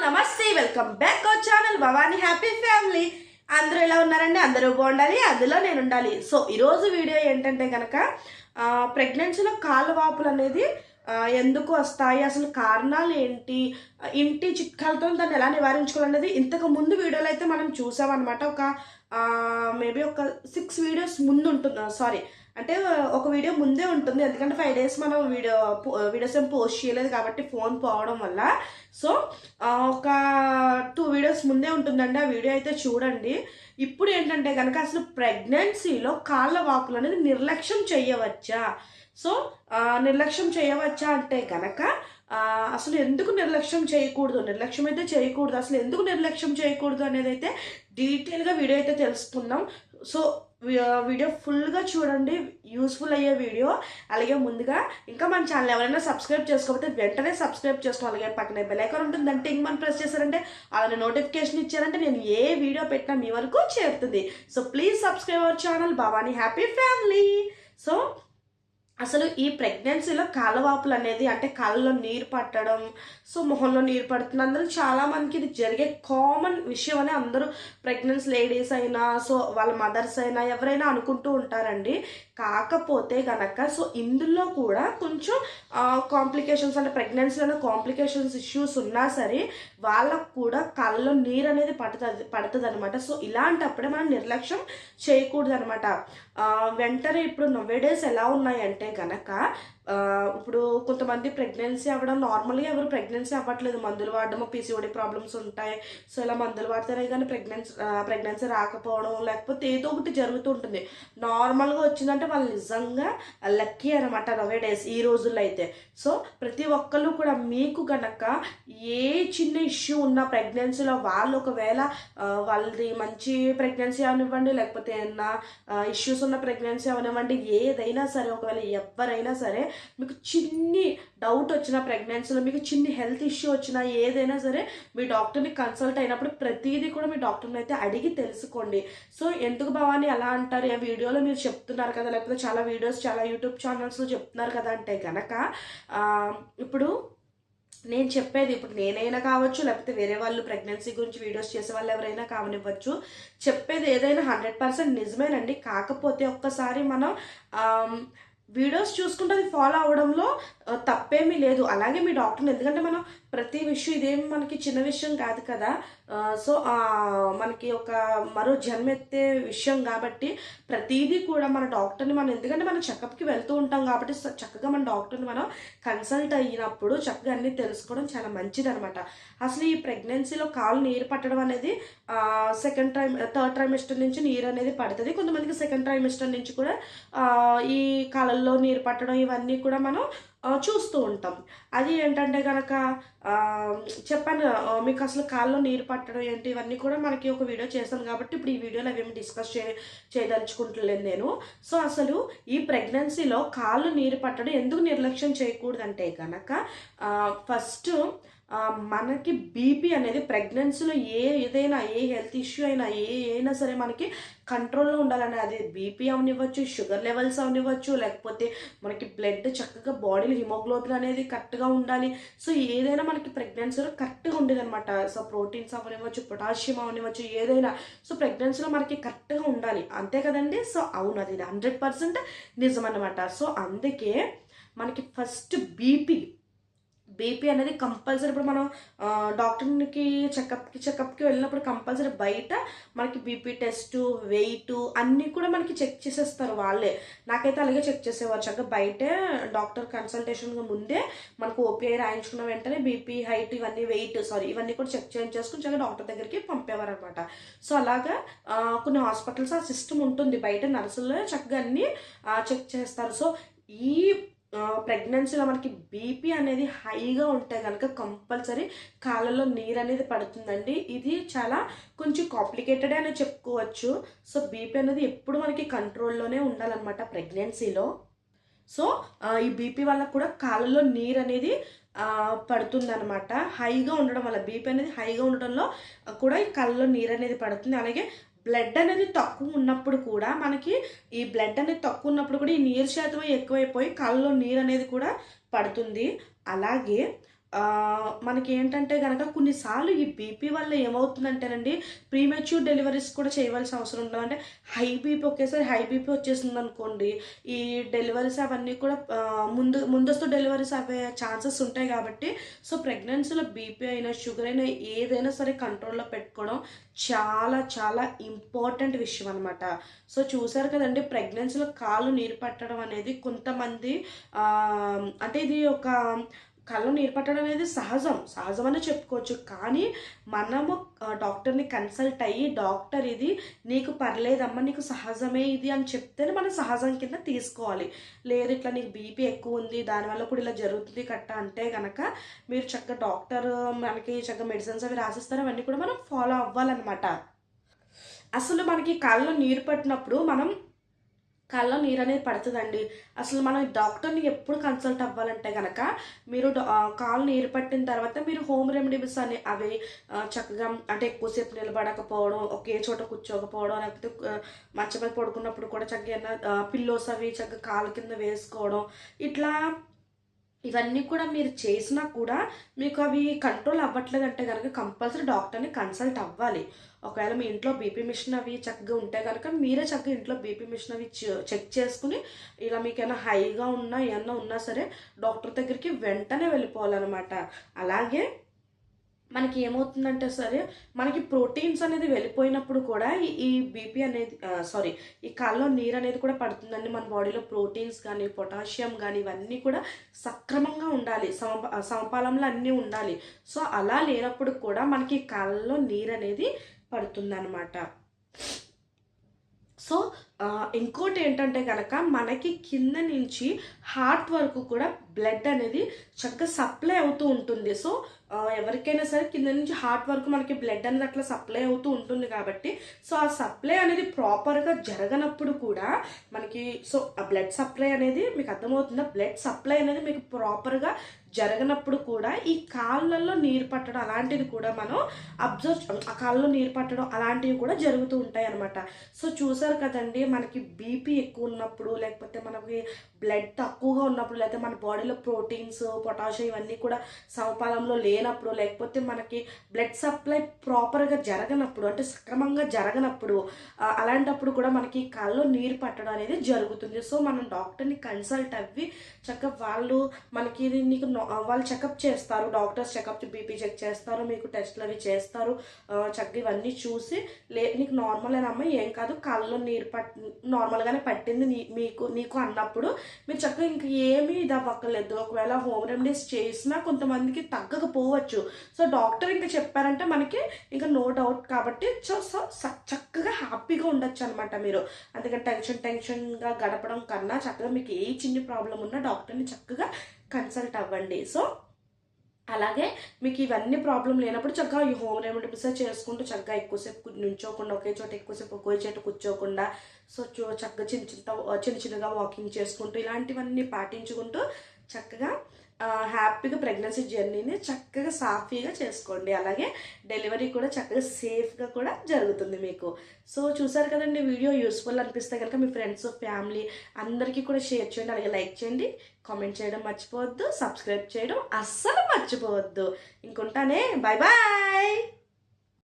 నమస్తే welcome back our channel Bhavani happy family. అందరూ ఎలా ఉన్నారండి? అందరూ బాగుండాలి, అందులో నేను ఉండాలి. సో ఈరోజు వీడియో ఏంటంటే కనుక ప్రెగ్నెన్సీలో కాళ్ళ వాపులు అనేది ఎందుకు వస్తాయి, అసలు కారణాలు ఏంటి, ఇంటి చిట్కాలతో దాన్ని ఎలా నివారించుకోవాలనేది ఇంతకు ముందు వీడియోలో అయితే మనం చూసామన్నమాట. మేబీ ఒక 6 వీడియోస్ ముందు ఉంటుంది, సారీ అంటే ఒక వీడియో ముందే ఉంటుంది. ఎందుకంటే 5 days మనం వీడియోస్ ఏం పోస్ట్ చేయలేదు కాబట్టి ఫోన్ పోవడం వల్ల. సో ఒక 2 వీడియోస్ ముందే ఉంటుందండి, ఆ వీడియో అయితే చూడండి. ఇప్పుడు ఏంటంటే కనుక అసలు ప్రెగ్నెన్సీలో కాళ్ళ వాపులు అనేది నిర్లక్ష్యం చేయవచ్చా? సో నిర్లక్ష్యం చేయవచ్చా అంటే కనుక అసలు ఎందుకు నిర్లక్ష్యం చేయకూడదు, నిర్లక్ష్యం అయితే చేయకూడదు, అసలు ఎందుకు నిర్లక్ష్యం చేయకూడదు అనేది అయితే డీటెయిల్గా వీడియో అయితే తెలుసుకుందాం. సో వీడియో ఫుల్గా చూడండి, యూస్ఫుల్ అయ్యే వీడియో. అలాగే ముందుగా ఇంకా మన ఛానల్ ఎవరైనా సబ్స్క్రైబ్ చేసుకోకపోతే వెంటనే సబ్స్క్రైబ్ చేసుకోవాలి. అలాగే పక్కనే బెల్ ఐకాన్ ఉంటుంది, అంటే ఇంక మనం ప్రెస్ చేశారంటే అలానే నోటిఫికేషన్ ఇచ్చారంటే నేను ఏ వీడియో పెట్టినా మీ వరకు చేరుతుంది. So please subscribe our channel Bhavani happy family. So అసలు ఈ ప్రెగ్నెన్సీలో కాళ్ళవాపులు అనేది అంటే కాళ్ళలో నీరు పట్టడం, సో మొహంలో నీరు పడుతుంది, అందరూ చాలామందికి ఇది జరిగే కామన్ విషయం అని అందరూ ప్రెగ్నెన్సీ లేడీస్ అయినా, సో వాళ్ళ మదర్స్ అయినా ఎవరైనా అనుకుంటూ ఉంటారండి. కాకపోతే కనుక సో ఇందులో కూడా కొంచెం కాంప్లికేషన్స్ అంటే ప్రెగ్నెన్సీలో కాంప్లికేషన్స్ ఇష్యూస్ ఉన్నా సరే వాళ్ళకు కూడా కళ్ళలో నీరు అనేది పడుతుంది అనమాట. సో ఇలాంటప్పుడే మనం నిర్లక్ష్యం చేయకూడదు అనమాట. వెంటనే ఇప్పుడు నవ్వేడేస్ ఎలా ఉన్నాయంటే కనుక ఇప్పుడు కొంతమంది ప్రెగ్నెన్సీ అవ్వడం, నార్మల్గా ఎవరు ప్రెగ్నెన్సీ అవ్వట్లేదు, మందులు వాడడము, పీసీఓడి ప్రాబ్లమ్స్ ఉంటాయి. సో ఇలా మందులు వాడితేనే కానీ ప్రెగ్నెన్సీ రాకపోవడం లేకపోతే ఏదో ఒకటి జరుగుతూ ఉంటుంది. నార్మల్గా వచ్చిందంటే వాళ్ళు నిజంగా లక్కీ అనమాట నవేడేస్ ఈ రోజుల్లో అయితే. సో ప్రతి ఒక్కళ్ళు కూడా మీకు కనుక ఏ చిన్న ఇష్యూ ఉన్న ప్రెగ్నెన్సీలో వాళ్ళు ఒకవేళ వాళ్ళది మంచి ప్రెగ్నెన్సీ అవనివ్వండి లేకపోతే ఏమన్నా ఇష్యూస్ ఉన్న ప్రెగ్నెన్సీ అవనివ్వండి, ఏదైనా సరే ఒకవేళ ఎవరైనా సరే మీకు చిన్ని డౌట్ వచ్చిన ప్రెగ్నెన్సీలో మీకు చిన్ని హెల్త్ ఇష్యూ వచ్చినా ఏదైనా సరే మీ డాక్టర్ని కన్సల్ట్ అయినప్పుడు ప్రతిదీ కూడా మీ డాక్టర్ని అయితే అడిగి తెలుసుకోండి. సో ఎందుకు భవాని అలా అంటారు, ఆ వీడియోలో మీరు చెప్తున్నారు కదా, లేకపోతే చాలా వీడియోస్ చాలా యూట్యూబ్ ఛానల్స్లో చెప్తున్నారు కదా అంటే కనుక ఇప్పుడు నేను చెప్పేది, ఇప్పుడు నేనైనా కావచ్చు లేకపోతే వేరే వాళ్ళు ప్రెగ్నెన్సీ గురించి వీడియోస్ చేసే వాళ్ళు ఎవరైనా కావనివ్వచ్చు, చెప్పేది ఏదైనా 100% నిజమేనండి. కాకపోతే ఒక్కసారి మనం వీడియోస్ చూసుకుంటే అది ఫాలో అవడంలో తప్పేమీ లేదు. అలాగే మీ డాక్టర్ని, ఎందుకంటే మనం ప్రతి విషయం ఇదేమి మనకి చిన్న విషయం కాదు కదా. సో మనకి ఒక మరో జన్మెత్తే విషయం కాబట్టి ప్రతిదీ కూడా మన డాక్టర్ని మనం, ఎందుకంటే మనం చెకప్కి వెళ్తూ ఉంటాం కాబట్టి చక్కగా మన డాక్టర్ని మనం కన్సల్ట్ అయినప్పుడు చక్కగా అన్నీ తెలుసుకోవడం చాలా మంచిది అనమాట. అసలు ఈ ప్రెగ్నెన్సీలో కాళ్ళు నీరు పట్టడం అనేది థర్డ్ ట్రైమిస్టర్ నుంచి నీరు అనేది పడుతుంది. కొంతమందికి సెకండ్ ట్రైమిస్టర్ నుంచి కూడా ఈ కాళ్ళల్లో నీరు పట్టడం ఇవన్నీ కూడా మనం చూస్తూ ఉంటాం. అది ఏంటంటే కనుక చెప్పాను మీకు, అసలు కాళ్ళలో నీరు పట్టడం ఏంటి ఇవన్నీ కూడా మనకి ఒక వీడియో చేస్తాను కాబట్టి ఇప్పుడు ఈ వీడియోలో అవేమి డిస్కస్ చేయదలుచుకుంటలేను నేను. సో అసలు ఈ ప్రెగ్నెన్సీలో కాళ్ళు నీరు పట్టడం ఎందుకు నిర్లక్ష్యం చేయకూడదంటే కనుక ఫస్ట్ మనకి బీపీ అనేది ప్రెగ్నెన్సీలో ఏదైనా ఏ హెల్త్ ఇష్యూ అయినా సరే మనకి కంట్రోల్లో ఉండాలని, అది బీపీ అవనివ్వచ్చు, షుగర్ లెవెల్స్ అవనివ్వచ్చు, లేకపోతే మనకి బ్లడ్ చక్కగా బాడీలో హిమోగ్లోబిన్ అనేది కరెక్ట్గా ఉండాలి. సో ఏదైనా మనకి ప్రెగ్నెన్సీలో కరెక్ట్గా ఉండేది అనమాట. సో ప్రోటీన్స్ అవనివ్వచ్చు, పొటాషియం అవనివ్వచ్చు, ఏదైనా సో ప్రెగ్నెన్సీలో మనకి కరెక్ట్గా ఉండాలి, అంతే కదండి. సో అవును, అది 100% నిజం అనమాట. సో అందుకే మనకి ఫస్ట్ బీపీ అనేది కంపల్సరీ, ఇప్పుడు మనం డాక్టర్కి చెకప్కి వెళ్ళినప్పుడు కంపల్సరీ బయట మనకి బీపీ టెస్ట్, వెయిట్ అన్నీ కూడా మనకి చెక్ చేసేస్తారు వాళ్ళే. నాకైతే అలాగే చెక్ చేసేవారు చక్కగా బయటే డాక్టర్ కన్సల్టేషన్గా ముందే మనకు ఓపీఐ రాయించుకున్న వెంటనే బీపీ, హైట్ ఇవన్నీ కూడా చెక్ చేసుకుని చక్కగా డాక్టర్ దగ్గరికి పంపేవారు అనమాట. సో అలాగా కొన్ని హాస్పిటల్స్ ఆ సిస్టమ్ ఉంటుంది, బయట నర్సులు చక్కగా అన్నీ చెక్ చేస్తారు. సో ఈ ప్రెగ్నెన్సీలో మనకి బీపీ అనేది హైగా ఉంటే కనుక కంపల్సరీ కాళ్ళలో నీరు అనేది పడుతుందండి. ఇది చాలా కొంచెం కాంప్లికేటెడ్ అని చెప్పుకోవచ్చు. సో బీపీ అనేది ఎప్పుడు మనకి కంట్రోల్లోనే ఉండాలన్నమాట ప్రెగ్నెన్సీలో. సో ఈ బీపీ వల్ల కూడా కాళ్ళలో నీరు అనేది పడుతుందన్నమాట. హైగా ఉండడం వల్ల బీపీ అనేది హైగా ఉండడంలో కూడా ఈ కళ్ళలో నీరు అనేది పడుతుంది. అలాగే బ్లడ్ అనేది తక్కువ ఉన్నప్పుడు కూడా మనకి ఈ నీరు శాతం ఎక్కువైపోయి కళ్ళలో నీరు అనేది కూడా పడుతుంది. అలాగే మనకి ఏంటంటే కనుక కొన్నిసార్లు ఈ బీపీ వల్ల ఏమవుతుందంటేనండి ప్రీమెచ్యూర్ డెలివరీస్ కూడా చేయవలసిన అవసరం ఉంటుంది. అంటే ఒకేసారి హై బీపీ వచ్చేసింది అనుకోండి, ఈ డెలివరీస్ అవన్నీ కూడా ముందస్తు డెలివరీస్ అవే ఛాన్సెస్ ఉంటాయి కాబట్టి సో ప్రెగ్నెన్సీలో బీపీ అయినా షుగర్ అయినా ఏదైనా సరే కంట్రోల్లో పెట్టుకోవడం చాలా చాలా ఇంపార్టెంట్ విషయం అనమాట. సో చూసారు కదండి, ప్రెగ్నెన్సీలో కాళ్ళు నీరు పట్టడం అనేది కొంతమంది అంటే ఇది ఒక కళ్ళు నీరు పట్టడం అనేది సహజం అని చెప్పుకోవచ్చు. కానీ మనము డాక్టర్ని కన్సల్ట్ అయ్యి డాక్టర్ ఇది నీకు పర్లేదమ్మా, నీకు సహజమే ఇది అని చెప్తేనే మనం సహజం కింద తీసుకోవాలి. లేదు ఇట్లా నీకు బీపీ ఎక్కువ ఉంది దానివల్ల కూడా ఇలా జరుగుతుంది అంటే కనుక మీరు చక్కగా డాక్టర్ మనకి చక్కగా మెడిసిన్స్ అవి రాసిస్తారు, అవన్నీ కూడా మనం ఫాలో అవ్వాలన్నమాట. అసలు మనకి కళ్ళలో నీరు పట్టినప్పుడు మనం కళ్ళలో నీరు అనేది పడుతుందండి. అసలు మనం డాక్టర్ని ఎప్పుడు కన్సల్ట్ అవ్వాలంటే కనుక మీరు కాళ్ళు నీరు పట్టిన తర్వాత మీరు హోమ్ రెమెడీస్ అని అవి చక్కగా అంటే ఎక్కువసేపు నిలబడకపోవడం, ఒకే చోట కూర్చోకపోవడం, లేకపోతే మంచం మీద పడుకున్నప్పుడు కూడా చక్కగా పిల్లోస్ అవి చక్కగా కాలు కింద వేసుకోవడం, ఇవన్నీ కూడా మీరు చేసినా కూడా మీకు అవి కంట్రోల్ అవ్వట్లేదంటే కనుక కంపల్సరీ డాక్టర్ని కన్సల్ట్ అవ్వాలి. ఒకవేళ మీ ఇంట్లో బీపీ మిషన్ అవి చక్కగా ఉంటే కనుక మీరే చక్కగా ఇంట్లో బీపీ మిషన్ అవి చెక్ చేసుకుని ఇలా మీకు ఏమైనా హైగా ఉన్నా ఏమన్నా ఉన్నా సరే డాక్టర్ దగ్గరికి వెంటనే వెళ్ళిపోవాలన్నమాట. అలాగే మనకి ఏమవుతుందంటే సరే మనకి ప్రోటీన్స్ అనేది వెళ్ళిపోయినప్పుడు కూడా ఈ బీపీ అనేది ఈ కాల్లో నీరు అనేది కూడా పడుతుందండి. మన బాడీలో ప్రోటీన్స్ కానీ పొటాషియం కానీ ఇవన్నీ కూడా సక్రమంగా ఉండాలి, సమపాలంలో అన్నీ ఉండాలి. సో అలా లేనప్పుడు కూడా మనకి కాళ్ళలో నీరు అనేది పడుతుందన్నమాట. సో ఇంకోటి ఏంటంటే కనుక మనకి కింద నుంచి హార్ట్ వరకు కూడా బ్లడ్ అనేది చక్కగా సప్లై అవుతూ ఉంటుంది. సో ఎవరికైనా సరే కింద నుంచి హార్ట్ వరకు మనకి బ్లడ్ అనేది అట్లా సప్లై అవుతూ ఉంటుంది కాబట్టి సో ఆ సప్లై అనేది ప్రాపర్గా జరగనప్పుడు కూడా మనకి సో ఆ బ్లడ్ సప్లై అనేది మీకు అర్థమవుతుందా, బ్లడ్ సప్లై అనేది మీకు ప్రాపర్గా జరగనప్పుడు కూడా ఈ కాళ్ళల్లో నీరు పట్టడం అలాంటిది కూడా మనం ఆ కాళ్ళలో నీరు పట్టడం అలాంటివి కూడా జరుగుతూ ఉంటాయి అన్నమాట. సో చూసారు కదండి, మనకి బీపీ ఎక్కువ ఉన్నప్పుడు లేకపోతే మనకి బ్లడ్ తక్కువగా ఉన్నప్పుడు లేకపోతే మన బాడీలో ప్రోటీన్స్ పొటాషియం ఇవన్నీ కూడా సమపాలంలో లేనప్పుడు లేకపోతే మనకి బ్లడ్ సప్లై ప్రాపర్గా జరగనప్పుడు అంటే సక్రమంగా జరగనప్పుడు అలాంటప్పుడు కూడా మనకి కాళ్ళలో నీరు పట్టడం అనేది జరుగుతుంది. సో మనం డాక్టర్ని కన్సల్ట్ అవ్వి చక్కగా వాళ్ళు మనకి నీకు వాళ్ళు చెకప్ చేస్తారు, డాక్టర్స్ చెకప్ బీపీ చెక్ చేస్తారు, మీకు టెస్ట్లు అవి చేస్తారు, చక్కగా ఇవన్నీ చూసి నీకు నార్మల్ అమ్మాయి ఏం కాదు కాళ్ళలో నీరు నార్మల్గానే పట్టింది నీకు అన్నప్పుడు మీరు చక్కగా ఇంక ఏమీ ఇది అవ్వక్కర్లేదు. ఒకవేళ హోమ్ రెమెడీస్ చేసినా కొంతమందికి తగ్గకపోవచ్చు. సో డాక్టర్ ఇంకా చెప్పారంటే మనకి ఇంకా నో డౌట్ కాబట్టి సో చక్కగా హ్యాపీగా ఉండొచ్చు అనమాట మీరు. అందుకని టెన్షన్గా గడపడం కన్నా చక్కగా మీకు ఏ చిన్న ప్రాబ్లం ఉన్నా డాక్టర్ని చక్కగా కన్సల్ట్ అవ్వండి. సో అలాగే మీకు ఇవన్నీ ప్రాబ్లం లేనప్పుడు చక్కగా ఈ హోమ్ రెమెడీస్ చేసుకుంటూ చక్కగా ఎక్కువసేపు నుంచోకుండా ఒకే చోట ఎక్కువసేపు ఒకే చోట కూర్చోకుండా సో చక్కగా చిన్నగా వాకింగ్ చేసుకుంటూ ఇలాంటివన్నీ పాటించుకుంటూ చక్కగా హ్యాపీగా ప్రెగ్నెన్సీ జర్నీని చక్కగా సాఫీగా చేసుకోండి. అలాగే డెలివరీ కూడా చక్కగా సేఫ్గా కూడా జరుగుతుంది మీకు. సో చూసారు కదండి, వీడియో యూస్ఫుల్ అనిపిస్తే కనుక మీ ఫ్రెండ్స్ ఫ్యామిలీ అందరికీ కూడా షేర్ చేయండి, అలాగే లైక్ చేయండి, కామెంట్ చేయడం మర్చిపోవద్దు, సబ్స్క్రైబ్ చేయడం అస్సలు మర్చిపోవద్దు. ఇంకుంటానే, బాయ్ బాయ్.